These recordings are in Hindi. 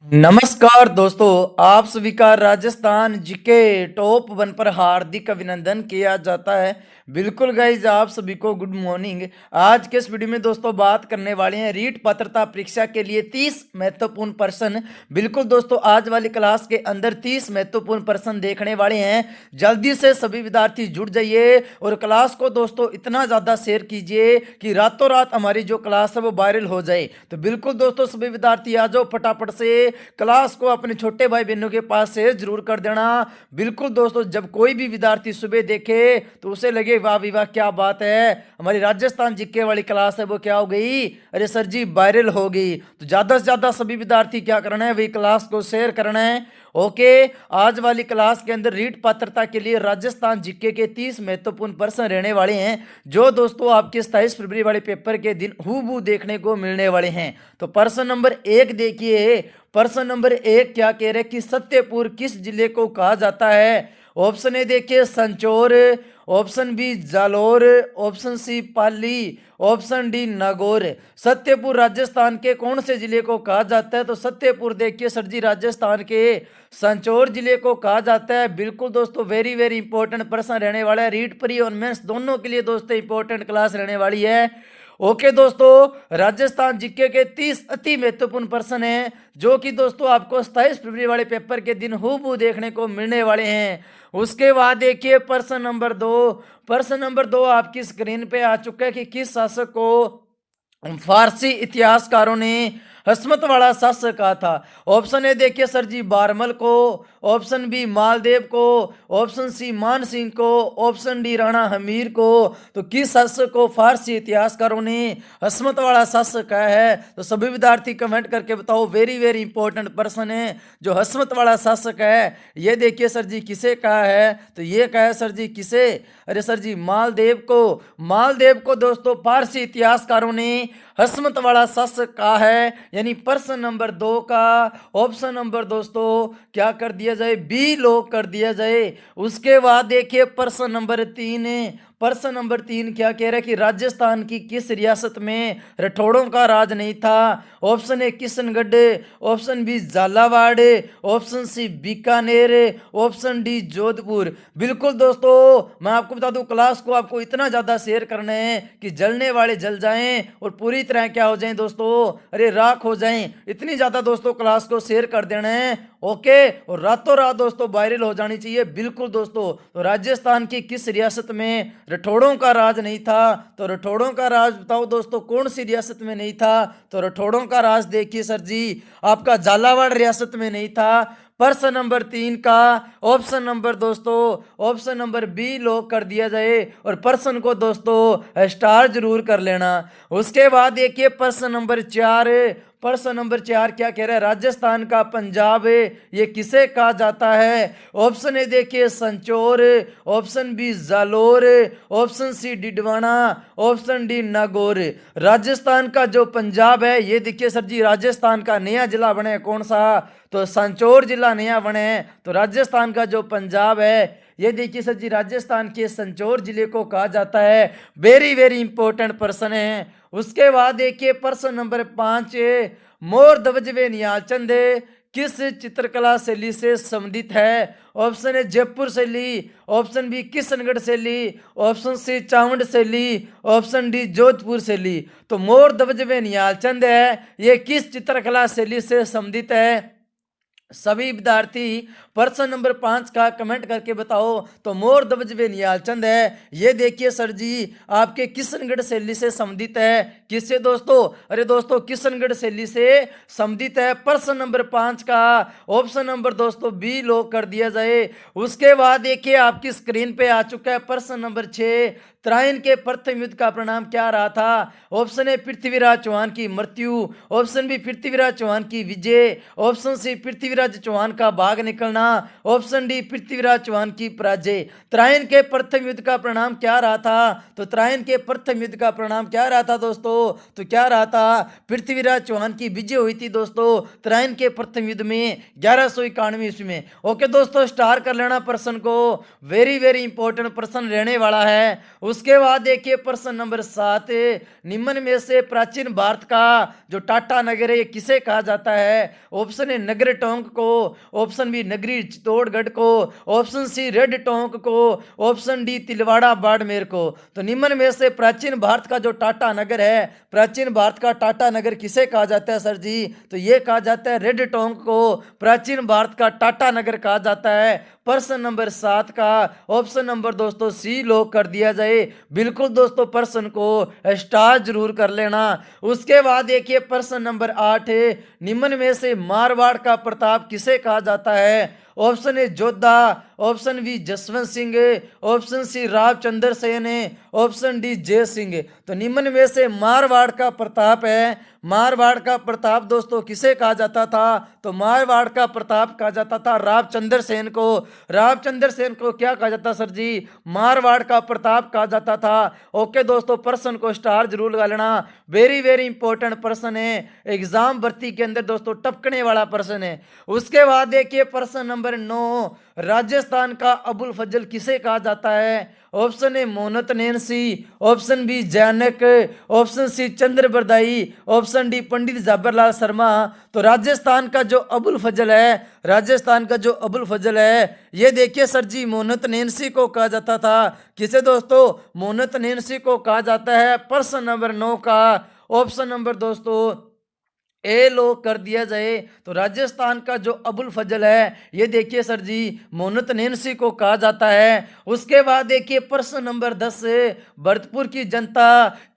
नमस्कार दोस्तों, आप सभी का राजस्थान जीके टॉप 1 पर हार्दिक अभिनंदन किया जाता है। बिल्कुल गाइज, आप सभी को गुड मॉर्निंग। आज के इस वीडियो में दोस्तों बात करने वाले हैं रीट पात्रता परीक्षा के लिए 30 महत्वपूर्ण प्रश्न। बिल्कुल दोस्तों, आज वाली क्लास के अंदर 30 महत्वपूर्ण प्रश्न देखने वाले हैं। जल्दी से सभी विद्यार्थी जुड़ जाइए और क्लास को दोस्तों इतना ज़्यादा शेयर कीजिए कि रातों रात हमारी जो क्लास है वो वायरल हो जाए। तो बिल्कुल दोस्तों, सभी विद्यार्थी आ जाओ फटाफट से क्लास को अपने छोटे भाई बहनों के पास शेयर जरूर कर देना। बिल्कुल दोस्तों, जब कोई भी विद्यार्थी सुबह देखे तो उसे लगे वाह विवाह क्या बात है, हमारी राजस्थान जीके वाली क्लास है वो क्या हो गई, अरे सर जी वायरल हो गई। तो ज्यादा से ज्यादा सभी विद्यार्थी क्या करना है, वही क्लास को शेयर करना है। ओके, आज वाली क्लास के अंदर रीट पात्रता के लिए राजस्थान जीके के 30 महत्वपूर्ण प्रश्न रहने वाले हैं, जो दोस्तों आपके 27 फरवरी वाले पेपर के दिन हूबहू देखने को मिलने वाले हैं। तो प्रश्न नंबर 1 देखिए। प्रश्न नंबर 1 क्या कह रहे कि सत्यपुर किस जिले को कहा जाता है। ऑप्शन ए देखिए Sanchore, option B Jalore, option C Pali, option D Nagaur. Satyapur Rajasthan के कौन से जिले को कहा जाता है। तो सत्यपुर देखिए सर जी राजस्थान के संचौर जिले को कहा जाता है। बिल्कुल दोस्तों, वेरी वेरी इंपॉर्टेंट प्रश्न रहने वाला है। रीट प्री और मेंस दोनों के लिए दोस्तों इंपॉर्टेंट क्लास रहने वाली है। ओके दोस्तों, राजस्थान जीके के 30 अति महत्वपूर्ण प्रश्न हैं, जो कि दोस्तों आपको 27 फरवरी वाले पेपर के दिन हूबहू देखने को मिलने वाले हैं। उसके बाद देखिए प्रश्न नंबर 2। प्रश्न नंबर 2 आपकी स्क्रीन पे आ चुका है कि किस शासक को फारसी इतिहासकारों ने हसमत वाला शासक कहा था। ऑप्शन ए देखिए सर जी बारमल को, ऑप्शन बी मालदेव को, ऑप्शन सी मान सिंह को, ऑप्शन डी राणा हमीर को। तो किस शासक को फारसी इतिहासकारों ने हसमत वाला शासक कहा है। तो सभी विद्यार्थी कमेंट करके बताओ, वेरी वेरी इंपॉर्टेंट प्रश्न है। जो हसमत वाला शासक है ये देखिए सर जी किसे कहा है। तो ये कहा है सर जी किसे, अरे सर जी मालदेव को। मालदेव को दोस्तों फारसी इतिहासकारों ने हसमत वाला शासक कहा है। यानी प्रश्न नंबर 2 का ऑप्शन नंबर दोस्तों क्या कर दिया जाए, बी लॉक कर दिया जाए। उसके बाद देखिए प्रश्न नंबर 3। प्रश्न नंबर 3 क्या कह रहा है कि राजस्थान की किस रियासत में राठौड़ों का राज नहीं था। Option A Kishangarh, option B Jhalawar, option C Bikaner, option D Jodhpur. बिल्कुल दोस्तों, मैं आपको बता दूं क्लास को आपको इतना ज़्यादा शेयर करना है कि जलने वाले जल जाएं और पूरी तरह क्या हो जाएं दोस्तों, अरे राख हो जाएं। इतनी ज़्यादा दोस्तों क्लास को शेयर कर देना है। ओके, और रातों रात दोस्तों वायरल हो जानी चाहिए। बिल्कुल दोस्तों, तो राजस्थान की किस रियासत में राठौड़ों का राज नहीं था। तो राठौड़ों का राज बताओ दोस्तों कौन सी रियासत में नहीं था। तो राठौड़ों का राज देखिए सर जी आपका झालावाड़ रियासत में नहीं था। प्रश्न नंबर 3 का ऑप्शन नंबर दोस्तों ऑप्शन नंबर बी लॉक कर दिया जाए और प्रश्न को दोस्तों स्टार जरूर कर लेना। उसके बाद देखिए प्रश्न नंबर 4। प्रश्न नंबर 4 क्या कह रहा है, राजस्थान का पंजाब ये किसे कहा जाता है। ऑप्शन ए देखिए Sanchore, option B Jalore, option C Didwana, option D Nagaur. Rajasthan का जो पंजाब है ये देखिए सर जी राजस्थान का नया जिला बने है कौन सा। तो संचौर जिला नया बने है। तो राजस्थान का जो पंजाब है ये देखिए सर जी राजस्थान के संचौर जिले को कहा जाता है। वेरी वेरी इंपॉर्टेंट प्रश्न है। उसके बाद देखिए प्रश्न नंबर 5। मोर ध्वज व नियालचंद किस चित्रकला शैली से संबंधित है। ऑप्शन ए जयपुर शैली, ऑप्शन बी किशनगढ़ शैली, ऑप्शन सी चावंड शैली, ऑप्शन डी जोधपुर शैली। तो मोर ध्वज व नियालचंद है ये किस चित्रकला शैली से संबंधित है। सभी विद्यार्थी प्रश्न नंबर 5 का कमेंट करके बताओ। तो मोर ध्वज व नियालचंद है ये देखिए सर जी आपके किशनगढ़ शैली से संबंधित है। किससे दोस्तों, अरे दोस्तों किशनगढ़ शैली से संबंधित है। प्रश्न नंबर 5 का ऑप्शन नंबर दोस्तों बी लॉक कर दिया जाए। उसके बाद देखिए आपकी स्क्रीन पे आ चुका है प्रश्न नंबर 6। त्राइन के प्रथम युद्ध का परिणाम क्या रहा था। ऑप्शन ए पृथ्वीराज चौहान की मृत्यु, ऑप्शन बी पृथ्वीराज चौहान की विजय, ऑप्शन सी पृथ्वीराज पृथ्वीराज चौहान का भाग निकलना। ऑप्शन डी पृथ्वीराज चौहान की पराजय। त्रायन के प्रथम युद्ध का परिणाम क्या रहा था? तो त्रायन के प्रथम युद्ध का परिणाम क्या रहा था दोस्तों? तो क्या रहा था? पृथ्वीराज चौहान की विजय हुई थी दोस्तों त्रायन के प्रथम युद्ध में 1191 ईस्वी में। ओके दोस्तों, स्टार कर लेना प्रश्न को, वेरी वेरी इंपॉर्टेंट प्रश्न रहने वाला है। उसके बाद देखिए प्रश्न नंबर 7, निम्न में से प्राचीन भारत का जो टाटा नगर है ये किसे कहा जाता है? ऑप्शन ए नगर टोंक को, ऑप्शन बी नगरी चित्तौड़गढ़ को, ऑप्शन सी रेड टोंक को, ऑप्शन डी तिलवाड़ा बाड़मेर को। तो निम्न में से प्राचीन भारत का जो टाटा नगर है, प्राचीन भारत का टाटा नगर किसे कहा जाता है सर जी? तो ये कहा जाता है रेड टोंक को प्राचीन भारत का टाटा नगर कहा जाता है। प्रश्न नंबर 7 का ऑप्शन नंबर दोस्तों सी लॉक कर दिया जाए। बिल्कुल दोस्तों प्रश्न को स्टार जरूर कर लेना। उसके बाद देखिए प्रश्न नंबर 8, निम्न में से मारवाड़ का प्रताप किसे कहा जाता है? Option A Jodha, option B Jaswant Singh, option C Ramchandra Sen, option D Jai Singh. तो निम्न में से मारवाड़ का प्रताप है, मारवाड़ का प्रताप दोस्तों किसे कहा जाता था? तो मारवाड़ का प्रताप कहा जाता था रामचंद्र सेन को। रामचंद्र सेन को क्या कहा जाता सर जी? मारवाड़ का प्रताप कहा जाता था। ओके दोस्तों, प्रश्न को स्टार जरूर लगा लेना, वेरी वेरी इंपॉर्टेंट प्रश्न है, एग्जाम भर्ती के अंदर दोस्तों टपकने वाला प्रश्न है। उसके बाद देखिए प्रश्न नंबर 9, राजस्थान का अबुल फजल किसे कहा जाता है? Option A Mohnot Nainsi, option B Jainak, option C Chandra Bardai, option D Pandit Jabarlal Sharma. तो राजस्थान का जो अबुल फजल है, राजस्थान का जो अबुल फजल है ये देखिए सर जी मोहनत नैनसी को कहा जाता था। किसे दोस्तों? मोहनत नैनसी को कहा जाता है। प्रश्न नंबर 9 का ऑप्शन नंबर दोस्तों ए लॉक कर दिया जाए। तो राजस्थान का जो अबुल फजल है ये देखिए सर जी मोहनत नैनसी को कहा जाता है। उसके बाद देखिए प्रश्न नंबर 10, भरतपुर की जनता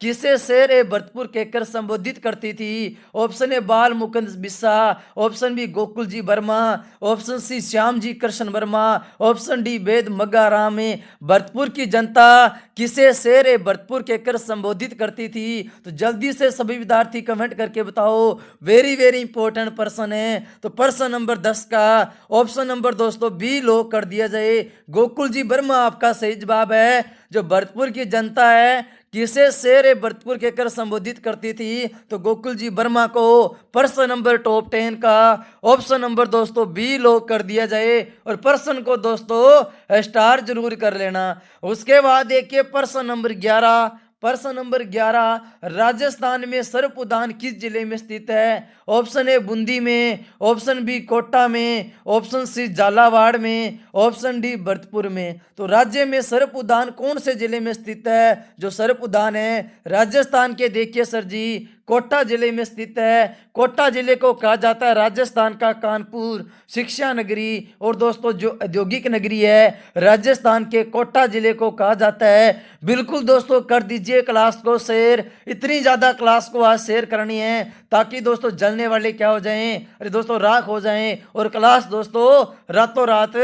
किसे शेर ए भरतपुर कहकर संबोधित करती थी? ऑप्शन ए बाल मुकुंद बिस्सा, ऑप्शन बी गोकुल जी Verma, option C Shyam ji Krishna Verma, option D वेद मग्गा राम। भरतपुर की जनता किसे शेर ए भरतपुर कहकर संबोधित करती थी? तो जल्दी से सभी विद्यार्थी कमेंट करके बताओ, वेरी वेरी इंपॉर्टेंट प्रश्न है। तो प्रश्न नंबर 10 का ऑप्शन नंबर दोस्तों बी लॉक कर दिया जाए। गोकुल जी वर्मा आपका सही जवाब है। जो भरतपुर की जनता है किसे शेर ए भरतपुर कहकर संबोधित करती थी? तो गोकुल जी वर्मा को। प्रश्न नंबर टॉप 10 का ऑप्शन नंबर दोस्तों बी लॉक कर दिया जाए और प्रश्न को दोस्तों स्टार जरूर कर लेना। उसके बाद देखिए प्रश्न नंबर 11, प्रश्न नंबर 11, राजस्थान में सर्प उद्यान किस जिले में स्थित है? ऑप्शन ए बूंदी में, ऑप्शन बी कोटा में, ऑप्शन सी झालावाड़ में, ऑप्शन डी भरतपुर में। तो राज्य में सर्प उद्यान कौन से जिले में स्थित है? जो सर्प उद्यान है राजस्थान के देखिए सर जी कोटा जिले में स्थित है। कोटा जिले को कहा जाता है राजस्थान का कानपुर शिक्षा नगरी। और दोस्तों जो औद्योगिक नगरी है राजस्थान के कोटा जिले को कहा जाता है। बिल्कुल दोस्तों कर दीजिए क्लास को शेयर, इतनी ज़्यादा क्लास को आज शेयर करनी है ताकि दोस्तों जलने वाले क्या हो जाएं, अरे दोस्तों राख हो जाएं और क्लास दोस्तों रातों रात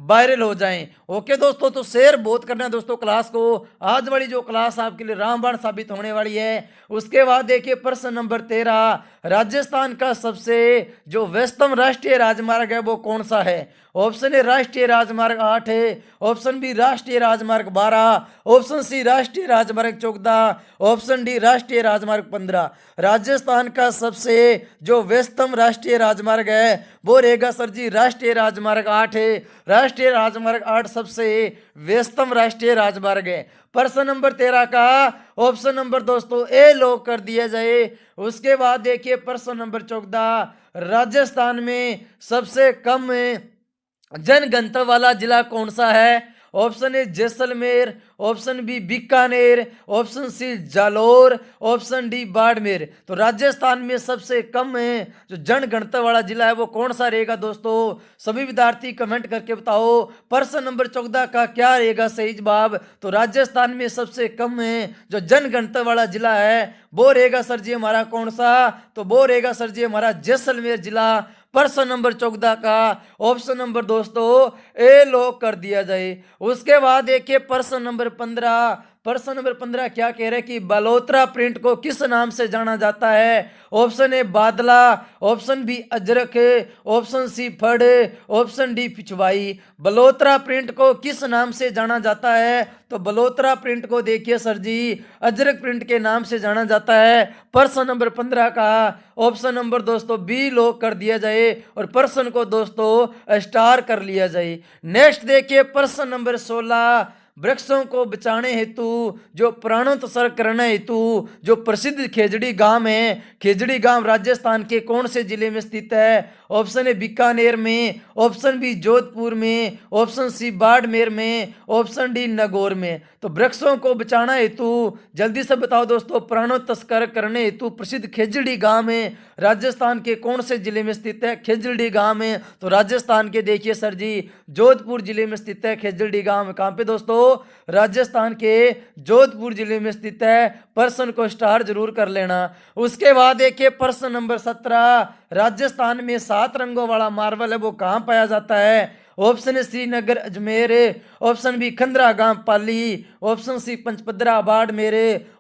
वायरल हो जाएं। ओके दोस्तों, तो शेयर बहुत करना है दोस्तों क्लास को। आज वाली जो क्लास आपके लिए रामबाण साबित होने वाली है। उसके बाद देखिए प्रश्न नंबर 13, राजस्थान का सबसे जो व्यस्तम राष्ट्रीय राजमार्ग है वो कौन सा है? ऑप्शन ए राष्ट्रीय राजमार्ग 8 है, ऑप्शन बी राष्ट्रीय राजमार्ग 12, ऑप्शन सी राष्ट्रीय राजमार्ग 14, ऑप्शन डी राष्ट्रीय राजमार्ग 15। राजस्थान का सबसे जो व्यस्तम राष्ट्रीय राजमार्ग है वो रहेगा सर जी राष्ट्रीय राजमार्ग 8 है। राष्ट्रीय राजमार्ग 8 सबसे व्यस्तम राष्ट्रीय राजमार्ग है। प्रश्न नंबर 13 का ऑप्शन नंबर दोस्तों ए लॉक कर दिया जाए। उसके बाद देखिए प्रश्न नंबर 14, राजस्थान में सबसे कम जनघनत्व वाला जिला कौन सा है? Option A Jaisalmer, option B Bikaner, option C Jalore, option D Barmer. तो राजस्थान में सबसे कम जो जनगणना वाला जिला है वो कौन सा रहेगा दोस्तों? सभी विद्यार्थी कमेंट करके बताओ प्रश्न नंबर 14 का क्या रहेगा सही जवाब। तो राजस्थान में सबसे कम जो जनगणना वाला जिला है वो रहेगा सर जी हमारा कौन सा? तो वो रहेगा सर जी हमारा जैसलमेर जिला। प्रश्न नंबर 14 का ऑप्शन नंबर दोस्तों ए लॉक कर दिया जाए। उसके बाद देखिए प्रश्न नंबर 15, प्रश्न नंबर 15 क्या कह रहे हैं कि बलोत्रा प्रिंट को किस नाम से जाना जाता है? Option A badla, option B ajrak, option C phad, option D pichhwai. Balotra print को किस नाम से जाना जाता है? तो बलोत्रा प्रिंट को देखिए सर जी अजरक प्रिंट के नाम से जाना जाता है। प्रश्न नंबर 15 का ऑप्शन नंबर दोस्तों बी लॉक कर दिया जाए और प्रश्न को दोस्तों स्टार कर लिया जाए। नेक्स्ट देखिए प्रश्न नंबर 16, वृक्षों को बचाने हेतु जो प्राणोत्सर्ग करने हेतु जो प्रसिद्ध खेजड़ी गांव है, खेजड़ी गांव राजस्थान के कौन से जिले में स्थित है? ऑप्शन ए बीकानेर में, ऑप्शन बी जोधपुर में, ऑप्शन सी बाड़मेर में, ऑप्शन डी नागौर में। तो वृक्षों को बचाना हेतु जल्दी से बताओ दोस्तों, प्राणोत्सर्ग करने हेतु प्रसिद्ध खेजड़ी गांव में राजस्थान के कौन से जिले में स्थित है? खेजड़ी गांव में तो राजस्थान के देखिए सर जी जोधपुर जिले में स्थित है खेजड़ी गांव। कहां पे दोस्तों? राजस्थान के जोधपुर जिले में स्थित है। प्रश्न को स्टार जरूर कर लेना। उसके बाद देखिए प्रश्न नंबर 17, राजस्थान में 7 रंगों वाला मार्बल है वो कहां पाया जाता है? Option A Srinagar Ajmer, option B Khandra गांव Pali, option C Pachpadra Barmer,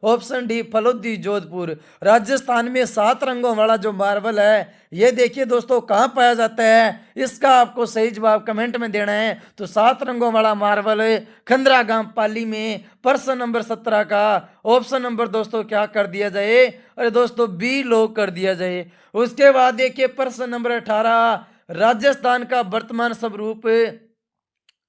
option D Phalodi Jodhpur. Rajasthan में 7 रंगों वाला जो मार्बल है ये देखिए दोस्तों कहाँ पाया जाता है? इसका आपको सही जवाब कमेंट में देना है। तो 7 रंगों वाला मार्बल खंडरा गांव पाली में। प्रश्न नंबर 17 का ऑप्शन नंबर दोस्तों क्या कर दिया जाए? अरे दोस्तों बी लॉक कर दिया जाए। उसके बाद देखिए प्रश्न नंबर 18, राजस्थान का वर्तमान स्वरूप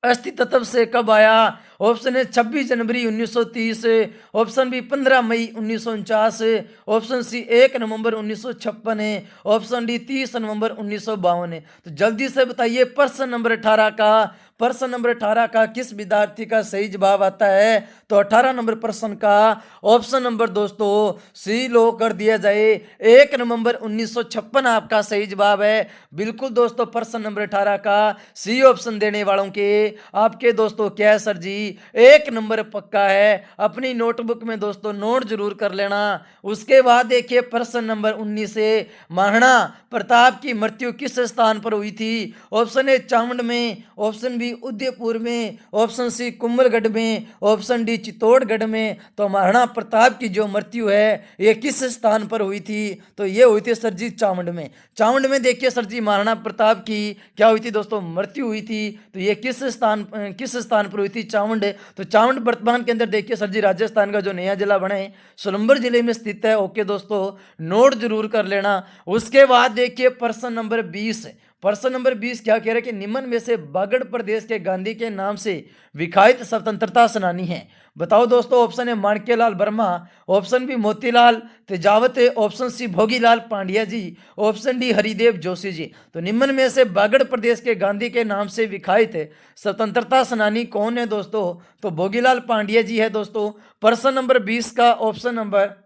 अस्तित्व से कब आया? ऑप्शन ए 26 जनवरी 1930, ऑप्शन बी 15 मई 1949, ऑप्शन सी 1 नवंबर 1956, ऑप्शन डी 30 नवंबर 1952। तो जल्दी से बताइए प्रश्न नंबर 18 का, प्रश्न नंबर 18 का किस विद्यार्थी का सही जवाब आता है? तो 18 नंबर प्रश्न का ऑप्शन नंबर दोस्तों सी लॉक कर दिया जाए। 1 नवंबर 1956 आपका सही जवाब है। बिल्कुल दोस्तों प्रश्न नंबर 18 का सी ऑप्शन देने वालों के आपके दोस्तों क्या है सर जी 1 नंबर पक्का है। अपनी नोटबुक में दोस्तों नोट जरूर कर लेना। उसके बाद देखिए प्रश्न नंबर 19 से, महाराणा प्रताप की मृत्यु किस स्थान पर हुई थी? ऑप्शन ए चामुंड में, ऑप्शन बी उदयपुर में, ऑप्शन सी कुंभलगढ़ में, ऑप्शन डी चित्तौड़गढ़ में। तो महाराणा प्रताप की जो मृत्यु है ये किस स्थान पर हुई थी? तो ये हुई थी सर जी चामुंड में। चामुंड में देखिए सर जी महाराणा प्रताप की क्या हुई थी दोस्तों? मृत्यु हुई थी। तो ये किस स्थान पर हुई थी? चामुंड। तो चामुंड वर्तमान के अंदर देखिए सर जी राजस्थान का जो नया जिला बना है सोलंबर जिले में स्थित है। ओके दोस्तों नोट जरूर कर लेना। उसके बाद देखिए प्रश्न नंबर 20, प्रश्न नंबर 20 क्या कह रहा है कि निम्न में से बागड़ प्रदेश के गांधी के नाम से विख्यात स्वतंत्रता सेनानी हैं? बताओ दोस्तों। Option A Manikyalal Verma, option B Motilal Tejawat, option C Bhogilal Pandya ji, option D Haridev Joshi ji. तो निम्न में से बागड़ प्रदेश के गांधी के नाम से विख्यात स्वतंत्रता सेनानी कौन है दोस्तों? तो भोगीलाल पांड्या जी है दोस्तों। प्रश्न नंबर 20 का ऑप्शन नंबर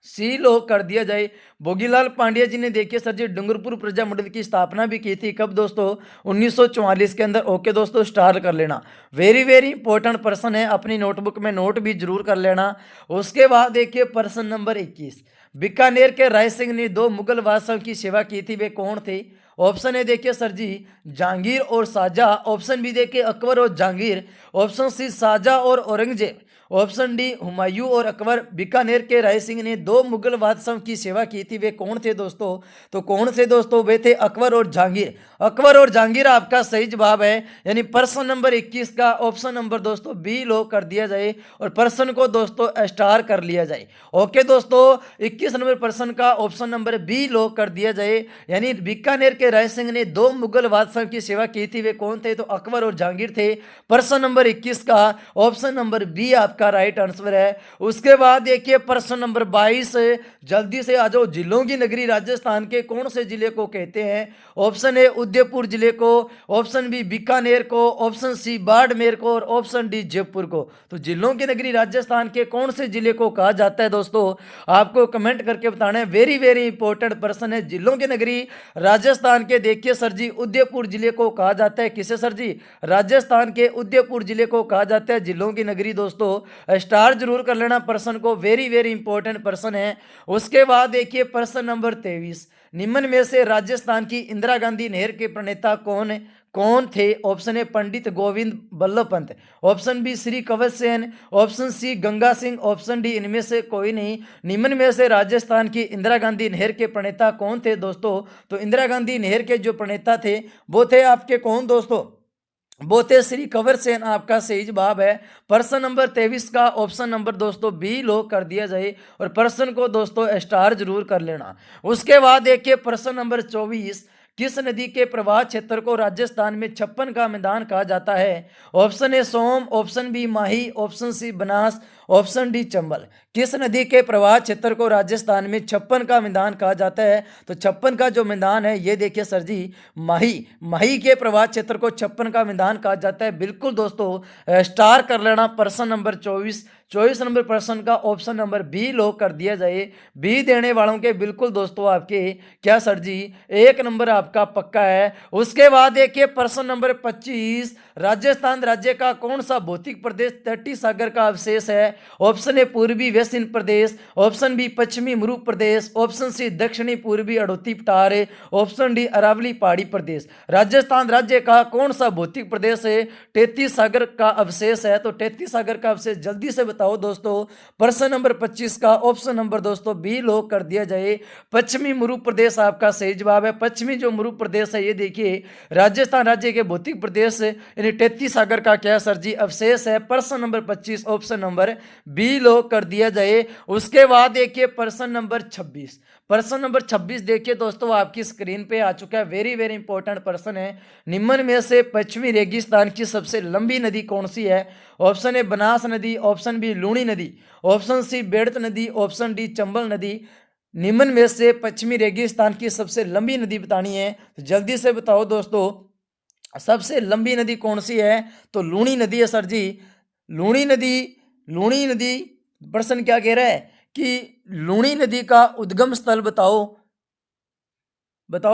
सी लॉक कर दिया जाए। भोगीलाल पांड्या जी ने देखिए सर जी डूंगरपुर प्रजा मंडल की स्थापना भी की थी। कब दोस्तों? 1944 के अंदर। ओके दोस्तों स्टार कर लेना। वेरी वेरी इंपॉर्टेंट पर्सन है, अपनी नोटबुक में नोट भी जरूर कर लेना। उसके बाद देखिए प्रश्न नंबर 21, बीकानेर के राय सिंह ने 2 मुगल बादशाहों की सेवा की थी, वे कौन थे? ऑप्शन ए देखिए सर जी जहांगीर और शाहजहां, ऑप्शन बी देखिए अकबर और जहांगीर, ऑप्शन सी शाहजहां और औरंगजेब, ऑप्शन डी हुमायूं और अकबर। बीकानेर के राय सिंह ने 2 मुगल बादशाहों की सेवा की थी, वे कौन थे दोस्तों? तो कौन से दोस्तों? वे थे अकबर और जहांगीर। अकबर और जहांगीर आपका सही जवाब है। यानी प्रश्न नंबर 21 का ऑप्शन नंबर दोस्तों बी लॉक कर दिया जाए और प्रश्न को दोस्तों स्टार कर लिया जाए। ओके दोस्तों 21 नंबर प्रश्न का ऑप्शन नंबर बी लॉक कर दिया जाए। यानी बीकानेर के राय सिंह ने 2 मुगल बादशाहों की सेवा की थी, वे कौन थे? तो अकबर और जहांगीर थे। प्रश्न नंबर 21 का ऑप्शन नंबर बी आपका राइट आंसर है। उसके बाद देखिए प्रश्न नंबर 22, जल्दी से आ जाओ। जिलों की नगरी राजस्थान के कौन से जिले को कहते हैं? ऑप्शन ए उदयपुर जिले को, ऑप्शन बी बीकानेर को, ऑप्शन सी बाड़मेर को और ऑप्शन डी जयपुर को। तो जिलों की नगरी राजस्थान के कौन से जिले को कहा जाता है दोस्तों? आपको कमेंट करके बताना है। वेरी वेरी इंपॉर्टेंट प्रश्न है। जिलों की नगरी राजस्थान के देखिए सर जी उदयपुर जिले को कहा जाता है। किसे सर जी? राजस्थान के उदयपुर जिले को कहा जाता है जिलों की नगरी। दोस्तों स्टार जरूर कर लेना प्रश्न को, वेरी वेरी इंपॉर्टेंट प्रश्न है। उसके बाद देखिए प्रश्न नंबर 23, निम्न में से राजस्थान की इंदिरा गांधी नहर के प्रणेता कौन थे? Option A Pandit Govind Ballabh Pant, option B Shri Kanwar Sen, option C Ganga Singh, option D इनमें से कोई नहीं। निम्न में से राजस्थान की इंदिरा गांधी नहर के प्रणेता कौन थे दोस्तों? तो इंदिरा गांधी नहर के जो प्रणेता थे वो थे आपके कौन दोस्तों? वो थे श्री कंवर सेन। आपका सही जवाब है। प्रश्न नंबर 23 का ऑप्शन नंबर दोस्तों बी लॉक कर दिया जाए और प्रश्न को दोस्तों स्टार जरूर कर लेना। उसके बाद देखिए प्रश्न नंबर 24, किस नदी के प्रवाह क्षेत्र को राजस्थान में छप्पन का मैदान कहा जाता है? Option A Som, option B Mahi, option C Banas, option D Chambal. किस नदी के प्रवाह क्षेत्र को राजस्थान में छप्पन का मैदान कहा जाता है? तो छप्पन का जो मैदान है ये देखिए सर जी माही के प्रवाह क्षेत्र को छप्पन का मैदान कहा जाता है। बिल्कुल दोस्तों स्टार कर लेना। प्रश्न नंबर 24 नंबर प्रश्न का ऑप्शन नंबर बी लॉक कर दिया जाए। बी देने वालों के बिल्कुल दोस्तों आपके क्या सर जी 1 नंबर आपका पक्का है। उसके बाद देखिए प्रश्न नंबर 25, राजस्थान राज्य का कौन सा भौतिक प्रदेश तटीय सागर का अवशेष है? ऑप्शन ए पूर्वी वेसिन प्रदेश, ऑप्शन बी पश्चिमी मरू प्रदेश, ऑप्शन सी दक्षिणी पूर्वी अड़ोती पठार, ऑप्शन डी अरावली पहाड़ी प्रदेश। राजस्थान राज्य का कौन सा भौतिक प्रदेश है 33 सागर का अवशेष है? तो 33 सागर का अवशेष जल्दी से बताओ दोस्तों। प्रश्न नंबर 25 का ऑप्शन नंबर दोस्तों बी लॉक कर दिया जाए। पश्चिमी मरू प्रदेश आपका सही जवाब है। पश्चिमी जो मरू प्रदेश है ये देखिए राजस्थान राज्य के भौतिक प्रदेश यानी 33 सागर का क्या सर जी अवशेष है। प्रश्न number 25 option number B lock कर दिया जाए। उसके बाद देखिए प्रश्न नंबर 26 देखिए दोस्तों आपकी स्क्रीन पे आ चुका है। वेरी वेरी इंपॉर्टेंट प्रश्न है। निम्न में से पश्चिमी रेगिस्तान की सबसे लंबी नदी कौन सी है? ऑप्शन ए बनास नदी, ऑप्शन बी लूणी नदी, ऑप्शन सी बेड़त नदी, ऑप्शन डी चंबल नदी। निम्न में से पश्चिमी रेगिस्तान की सबसे लंबी नदी बतानी है तो जल्दी से बताओ दोस्तों सबसे लंबी नदी कौन सी है? तो लूणी नदी है सर जी। लूणी नदी प्रश्न क्या कह रहा है कि लूणी नदी का उद्गम स्थल बताओ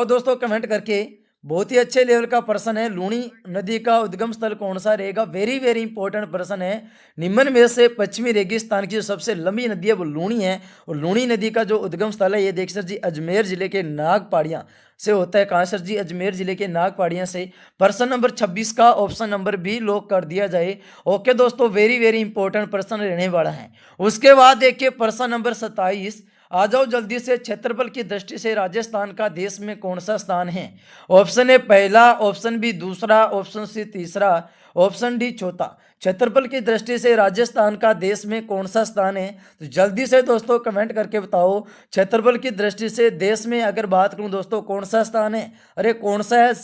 दोस्तों कमेंट करके। बहुत ही अच्छे लेवल का प्रश्न है। लूणी नदी का उद्गम स्थल कौन सा रहेगा? वेरी वेरी इंपॉर्टेंट प्रश्न है। निम्न में से पश्चिमी रेगिस्तान की जो सबसे लंबी नदी है वो लूणी है और लूणी नदी का जो उद्गम स्थल है ये देख सर जी अजमेर जिले के नाग पहाड़ियां से होता है। कहाँ सर जी? अजमेर जिले के नाग पहाड़ियां से। प्रश्न नंबर 26 का ऑप्शन नंबर बी लॉक कर दिया जाए। ओके दोस्तों वेरी वेरी इंपॉर्टेंट प्रश्न रहने वाला है। उसके बाद देखिए प्रश्न नंबर 27, आ जाओ जल्दी से। क्षेत्रफल की दृष्टि से राजस्थान का देश में कौन सा स्थान है? ऑप्शन ए पहला, ऑप्शन बी दूसरा, ऑप्शन सी तीसरा, ऑप्शन डी चौथा। क्षेत्रफल की दृष्टि से राजस्थान का देश में कौन सा स्थान है? तो जल्दी से दोस्तों कमेंट करके बताओ। क्षेत्रफल की दृष्टि से देश में अगर बात करूं दोस्तों कौन सा स्थान है? अरे कौन सा है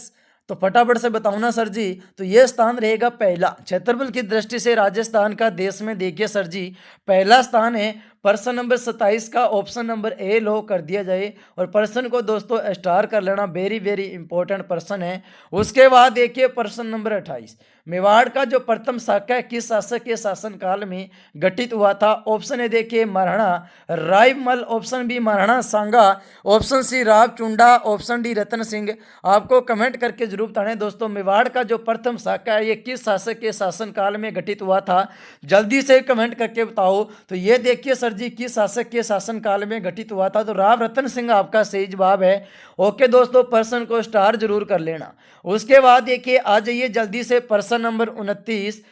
तो फटाफट से बताओ ना सर जी। तो ये स्थान रहेगा पहला। क्षेत्रफल की दृष्टि से राजस्थान का देश में देखिए सर जी पहला स्थान है। प्रश्न नंबर 27 का ऑप्शन नंबर ए लॉक कर दिया जाए और प्रश्न को दोस्तों स्टार कर लेना। वेरी वेरी इंपॉर्टेंट प्रश्न है। उसके बाद देखिए प्रश्न नंबर 28, मेवाड़ का जो प्रथम शाखा है किस शासक के शासनकाल में गठित हुआ था? ऑप्शन ए देखिए Maharana Raimal, option B Maharana Sanga, option C Rao Chunda, option D Ratan Singh. आपको कमेंट करके जरूर बताएं दोस्तों मेवाड़ का जो प्रथम शाखा है ये किस शासक के शासनकाल में गठित हुआ था? जल्दी से कमेंट करके बताओ। तो ये देखिए सर जी किस शासक के शासनकाल में गठित हुआ था? तो राव रतन सिंह आपका सही जवाब है। ओके दोस्तों प्रश्न को स्टार जरूर कर लेना। उसके बाद देखिए आ जाइए जल्दी से प्रश्न नंबर 29।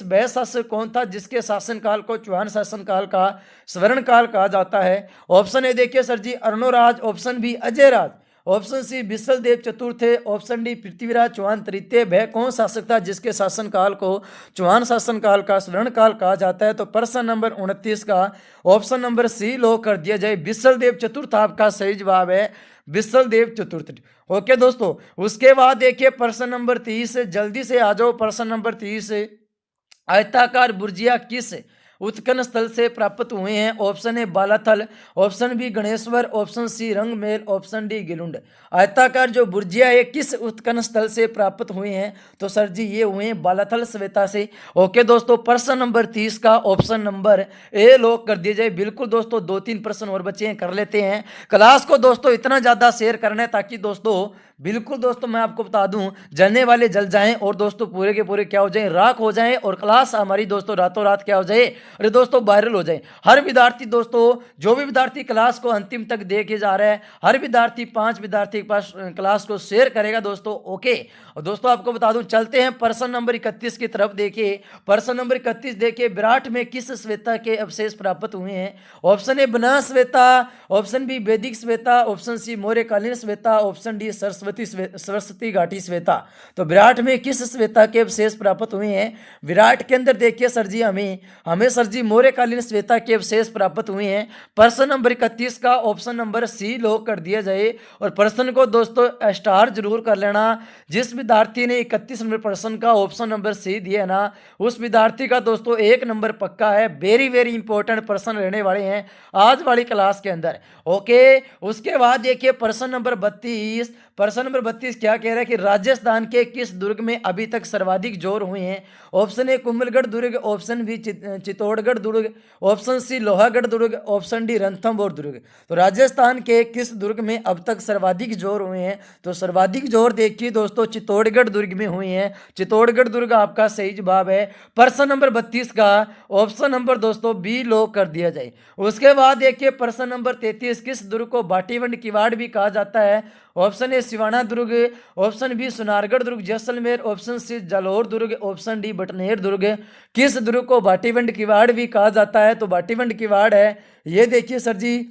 वह शासक कौन था जिसके शासनकाल को चौहान शासनकाल का स्वर्णकाल कहा जाता है? ऑप्शन ए देखिए सर जी अर्णोराज, ऑप्शन बी अजय राज, ऑप्शन सी बिसल देव चतुर्थ, ऑप्शन डी पृथ्वीराज चौहान तृतीय। वह कौन शासक था जिसके शासनकाल को चौहान शासनकाल का स्वर्णकाल कहा जाता है? तो प्रश्न नंबर 29 का ऑप्शन नंबर सी लॉक कर दिया जाए। बिसल देव चतुर्थ आपका सही जवाब है। बिसल देव चतुर्थ। ओके दोस्तों उसके बाद देखिए प्रश्न नंबर 30, जल्दी से आ जाओ। प्रश्न नंबर 30, आयताकार बुर्जिया किस उत्खनन स्थल से प्राप्त हुए हैं? Option A Balathal, option B Ganeshwar, option C Rangmel, option D Gilund. आयताकार जो बुर्जिया है किस उत्खनन स्थल से प्राप्त हुए हैं? तो सर जी ये हुए हैं बालाथल सवेता से। ओके दोस्तों प्रश्न नंबर 30 का ऑप्शन नंबर ए लॉक कर दिया जाए। बिल्कुल दोस्तों 2-3 प्रश्न और बचे हैं कर लेते हैं। क्लास को दोस्तों इतना ज़्यादा शेयर करना है ताकि दोस्तों बिल्कुल दोस्तों, मैं आपको बता दूं, जलने वाले जल जाएं और दोस्तों पूरे के पूरे क्या हो जाएं, राख हो जाएं और क्लास हमारी दोस्तों रातों रात क्या हो जाए, अरे दोस्तों वायरल हो जाए। हर विद्यार्थी दोस्तों, जो भी विद्यार्थी क्लास को अंतिम तक देके जा रहा है, हर विद्यार्थी 5 विद्यार्थी के पास क्लास को शेयर करेगा दोस्तों। ओके, और दोस्तों आपको बता दूं, चलते हैं प्रश्न नंबर 31 की तरफ। देखिए प्रश्न नंबर 31, देखिए विराट में किस श्वेता के अवशेष प्राप्त हुए हैं? ऑप्शन ए बनास श्वेता, ऑप्शन बी वैदिक श्वेता, ऑप्शन सी मौर्यकालीन श्वेता, ऑप्शन डी सरस्वती घाटी श्वेता। तो विराट में किस श्वेता के अवशेष प्राप्त हुए हैं? विराट के अंदर देखिए सर जी, हमें सर जी मौर्यकालीन श्वेता के अवशेष प्राप्त हुए हैं। प्रश्न नंबर 31 का ऑप्शन नंबर सी लॉक कर दिया जाए। और प्रश्न को दोस्तों स्टार जरूर कर लेना। जिस विद्यार्थी ने 31 नंबर प्रश्न का ऑप्शन नंबर सी दिया है ना, उस विद्यार्थी का दोस्तों 1 नंबर पक्का है। वेरी वेरी इंपॉर्टेंट प्रश्न रहने वाले हैं आज वाली क्लास के अंदर। ओके, उसके बाद देखिए प्रश्न नंबर 32। प्रश्न नंबर 32 क्या कह रहा है कि राजस्थान के किस दुर्ग में अभी तक सर्वाधिक जोर हुए हैं? ऑप्शन ए कुंभलगढ़ दुर्ग, ऑप्शन बी चित्तौड़गढ़ दुर्ग, ऑप्शन सी लोहागढ़ दुर्ग, ऑप्शन डी रणथंभौर दुर्ग। तो राजस्थान के किस दुर्ग में अब तक सर्वाधिक जोर हुए हैं? तो सर्वाधिक जोर देखिए दोस्तों चित्तौड़गढ़ दुर्ग में हुए हैं। चित्तौड़गढ़ दुर्ग आपका सही जवाब है। प्रश्न नंबर 32 का ऑप्शन नंबर दोस्तों बी लॉक कर दिया जाए। उसके बाद देखिए प्रश्न नंबर 33, किस दुर्ग को बाटीवंड किवाड़ भी कहा जाता है? ऑप्शन ए सिवाना दुर्ग, ऑप्शन बी सुनारगढ़ दुर्ग जैसलमेर, ऑप्शन सी जालौर दुर्ग, ऑप्शन डी बटनेर दुर्ग। किस दुर्ग को बाटीवंड किवाड़ भी कहा जाता है? तो बाटीवंड किवाड़ है ये देखिए सर जी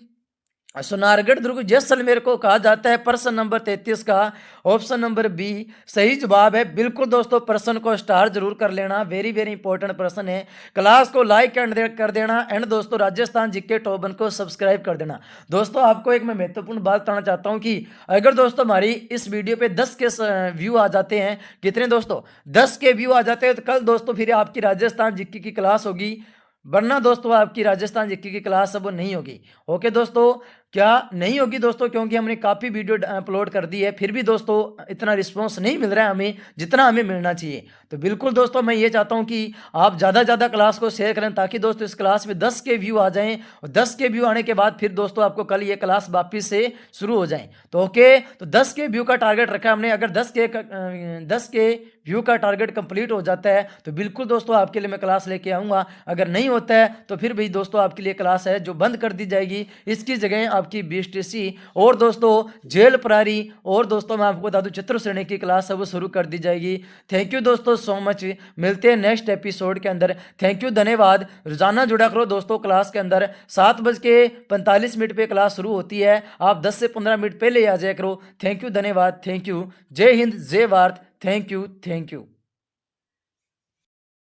सुनारगढ़ दुर्ग जैसलमेर को कहा जाता है। प्रश्न नंबर 33 का ऑप्शन नंबर बी सही जवाब है। बिल्कुल दोस्तों, प्रश्न को स्टार जरूर कर लेना, वेरी वेरी इंपॉर्टेंट प्रश्न है। क्लास को लाइक कर देना एंड दोस्तों राजस्थान जीके टॉप 1 को सब्सक्राइब कर देना। दोस्तों आपको एक मैं महत्वपूर्ण बात बताना चाहता हूं कि अगर दोस्तों हमारी इस वीडियो पे 10 के व्यू आ जाते हैं, कितने दोस्तों 10 के व्यू आ जाते हैं, तो कल दोस्तों फिर आपकी राजस्थान जीके की क्लास होगी, वरना दोस्तों आपकी राजस्थान जीके की क्लास अब नहीं होगी। ओके दोस्तों, क्या नहीं होगी दोस्तों? क्योंकि हमने काफ़ी वीडियो अपलोड कर दी है, फिर भी दोस्तों इतना रिस्पांस नहीं मिल रहा है हमें जितना हमें मिलना चाहिए। तो बिल्कुल दोस्तों मैं ये चाहता हूं कि आप ज़्यादा से ज़्यादा क्लास को शेयर करें, ताकि दोस्तों इस क्लास में 10 के व्यू आ जाएं, और 10 के व्यू आने के बाद फिर दोस्तों आपको कल ये क्लास वापिस से शुरू हो जाए। तो ओके, तो 10 के व्यू का टारगेट रखा हमने। अगर 10 के व्यू का टारगेट कंप्लीट हो जाता है तो बिल्कुल दोस्तों आपके लिए मैं क्लास लेके आऊँगा। अगर नहीं होता है तो फिर भी दोस्तों आपके लिए क्लास है जो बंद कर दी जाएगी। इसकी जगह आपकी BSTC और दोस्तों जेल प्रहरी और दोस्तों मैं आपको बता दूं चित्र श्रेणी की क्लास है वो शुरू कर दी जाएगी। थैंक यू दोस्तों सो मच, मिलते हैं नेक्स्ट एपिसोड के अंदर। थैंक यू, धन्यवाद। रोजाना जुड़ा करो दोस्तों क्लास के अंदर। 7:45 पे क्लास शुरू होती है, आप 10 से 15 मिनट पहले आ जाया करो। थैंक यू, धन्यवाद, थैंक यू। जय हिंद, जय Bharat. Thank you, thank you.